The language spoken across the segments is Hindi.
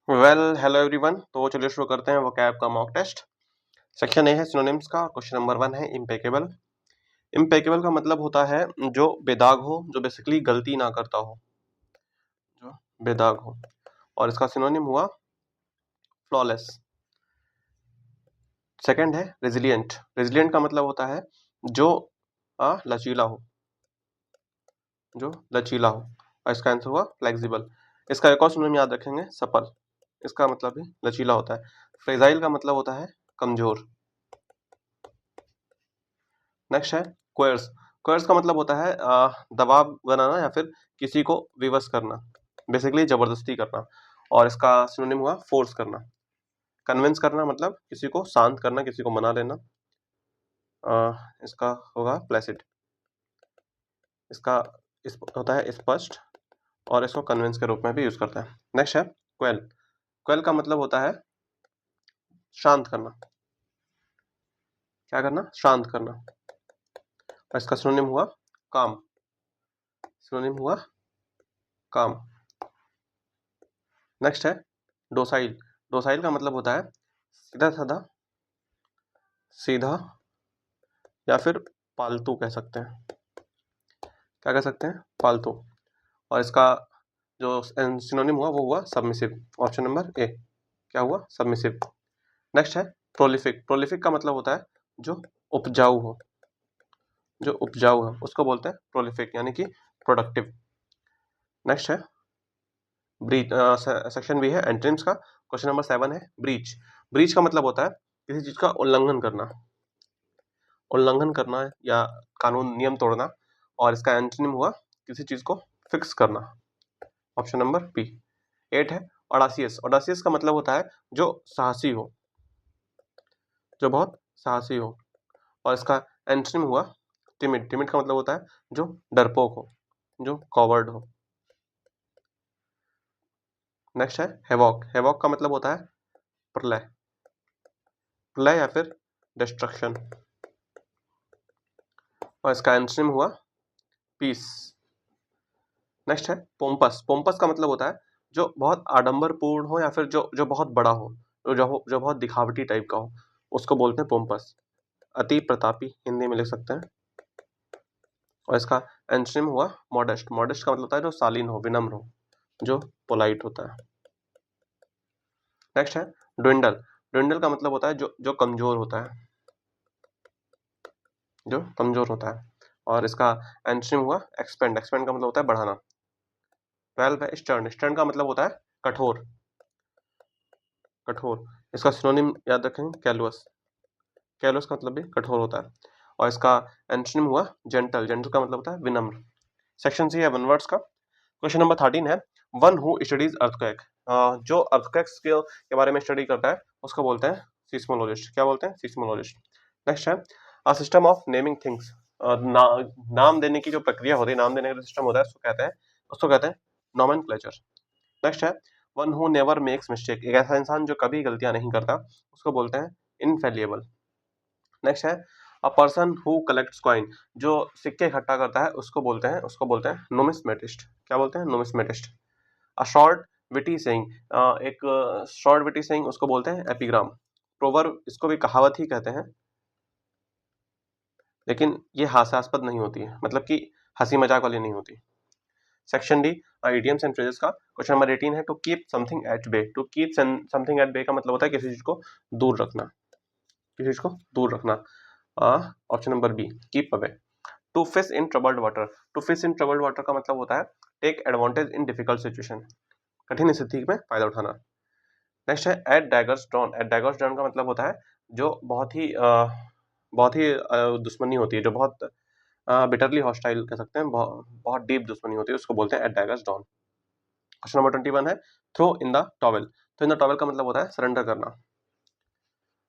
Hello everyone. तो चलिए शुरू करते हैं वोकैब का मॉक टेस्ट। सेक्शन ए है सिनोनिम्स का। क्वेश्चन नंबर 1 है इम्पेकेबल। इम्पेकेबल का मतलब होता है जो बेदाग हो, जो बेसिकली गलती ना करता हो, जो बेदाग हो। और इसका सिनोनिम हुआ फ्लॉलेस। सेकंड है रेजिलिएंट। रेजिलिएंट का मतलब होता है जो लचीला हो, जो लचीला हो। और इसका आंसर हुआ फ्लेक्सिबल। इसका एक और सिनोनिम याद रखेंगे, सपल। इसका मतलब भी लचीला होता है। फ्रेजाइल का मतलब होता है कमजोर। नेक्स्ट है कोयर्स। कोयर्स का मतलब होता है दबाव बनाना या फिर किसी को विवश करना, बेसिकली जबरदस्ती करना। और इसका सिनोनिम हुआ फोर्स करना। कन्विंस करना मतलब किसी को शांत करना, किसी को मना लेना। इसका होगा प्लेसिड। इसका होता है स्पष्ट, और इसको कन्विंस के रूप में भी यूज करता है। नेक्स्ट है क्वेल। क्वेल का मतलब होता है शांत करना। क्या करना? शांत करना। और इसका सिनोनिम हुआ काम। सिनोनिम हुआ काम। नेक्स्ट है डोसाइल। डोसाइल का मतलब होता है सीधा साधा, सीधा, या फिर पालतू कह सकते हैं। क्या कह सकते हैं? पालतू। और इसका जो सिनोनिम हुआ वो हुआ सबमिसिव। ऑप्शन नंबर ए। क्या हुआ? सबमिसिव। नेक्स्ट है प्रोलिफिक। प्रोलिफिक का मतलब होता है जो उपजाऊ हो, जो उपजाऊ है उसको बोलते हैं प्रोलिफिक, यानी कि प्रोडक्टिव। नेक्स्ट है ब्रीच। सेक्शन बी है एंट्रीम्स का। क्वेश्चन नंबर 7 है ब्रीच। ब्रीच का मतलब होता है किसी चीज का उल्लंघन करना, उल्लंघन करना या कानून नियम तोड़ना। और इसका एंटोनिम हुआ किसी चीज को फिक्स करना। Option number B. 8 है ऑडासियस। ऑडासियस का मतलब होता है जो साहसी हो, जो बहुत साहसी हो। और इसका एंटोनिम हुआ टिमिड। टिमिड का मतलब होता है जो डरपोक हो, जो कॉवर्ड हो। नेक्स्ट है हेवॉक। हेवॉक का मतलब होता है प्रलय, प्रलय या फिर डिस्ट्रक्शन। और इसका एंटोनिम हुआ पीस। नेक्स्ट है पोम्पस। पोम्पस का मतलब होता है जो बहुत आडंबरपूर्ण हो या फिर जो बहुत बड़ा हो, जो बहुत दिखावटी टाइप का हो, उसको बोलते हैं पोम्पस। अति प्रतापी हिंदी में लिख सकते हैं। और इसका एंटोनिम हुआ मॉडेस्ट। मॉडेस्ट का मतलब होता है जो शालीन हो, विनम्र हो, जो पोलाइट होता है। नेक्स्ट है ड्विंडल। ड्विंडल का मतलब होता है जो कमजोर होता है, जो कमजोर होता है। और इसका एंटोनिम हुआ एक्सपेंड। एक्सपेंड का मतलब होता है बढ़ाना। 12 है स्टर्न। स्टर्न का मतलब होता है कठोर, कठोर। इसका सिनोनिम याद रखें कैलुअस। कैलुअस का मतलब भी कठोर होता है। और इसका एंटोनिम हुआ जेंटल। जेंटल का मतलब होता है विनम्र। सेक्शन सी है वन वर्ड्स का। क्वेश्चन नंबर 13 है वन हु स्टडीज अर्थक्वेक। जो अर्थक्वेक्स के बारे में स्टडी करता है उसको बोलते हैं सीस्मोलॉजिस्ट। क्या बोलते हैं? सीस्मोलॉजिस्ट। नेक्स्ट है a system of naming things. नाम देने की जो प्रक्रिया होती है, नाम देने का सिस्टम होता है, उसको कहते हैं नोमेनक्लेचर। नेक्स्ट है one who never makes mistake. एक ऐसा इंसान जो कभी गलतियां नहीं करता, उसको बोलते हैं इनफेलिएबल। नेक्स्ट है a person who collects coin. जो सिक्के इकट्ठा करता है उसको बोलते हैं नुमिस्मेटिस्ट। क्या बोलते हैं? Numismatist. A short witty saying. एक शॉर्ट विटी सेइंग उसको बोलते हैं एपिग्राम। प्रोवर्ब इसको भी कहावत ही कहते हैं, लेकिन ये हास्यास्पद नहीं होती है, मतलब कि हंसी मजाक वाली नहीं होती। Section D idioms and phrases का। क्वेश्चन नंबर 18 है to keep something at bay. To keep something at bay का मतलब होता है किसी चीज को दूर रखना, किसी चीज को दूर रखना। Option number B keep away. To fish in troubled water. To fish in troubled water का मतलब होता है take advantage in difficult situation, कठिन स्थिति में फायदा उठाना। नेक्स्ट है at daggers drawn. At daggers drawn का मतलब होता है जो बहुत ही दुश्मनी होती है, जो बहुत बिटरली हॉस्टाइल कह सकते हैं, बहुत डीप दुश्मनी होती है, उसको बोलते हैं at daggers drawn. Question number 21 है throw in the towel. Throw in the towel का मतलब होता है सरेंडर करना।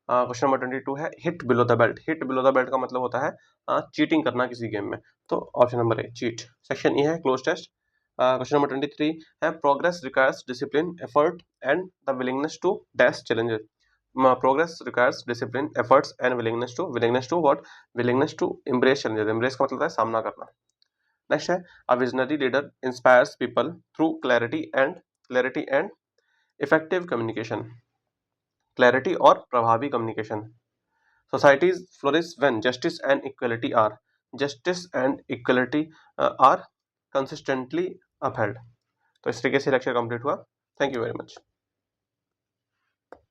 क्वेश्चन नंबर 22 है hit below the belt. Hit below the belt का मतलब होता है चीटिंग करना किसी गेम में। तो option number A cheat. Section E है क्लोज टेस्ट। क्वेश्चन नंबर 23 है progress requires discipline effort and the willingness to dash challenges. Progress requires discipline efforts and willingness to what? Willingness to embrace challenges. Embrace का मतलब है सामना करना। नेक्स्ट है a visionary leader inspires people through clarity and effective communication, clarity और प्रभावी communication. Societies flourish when justice and equality are consistently upheld. तो इस तरीके से लेक्चर कंप्लीट हुआ। Thank you very much.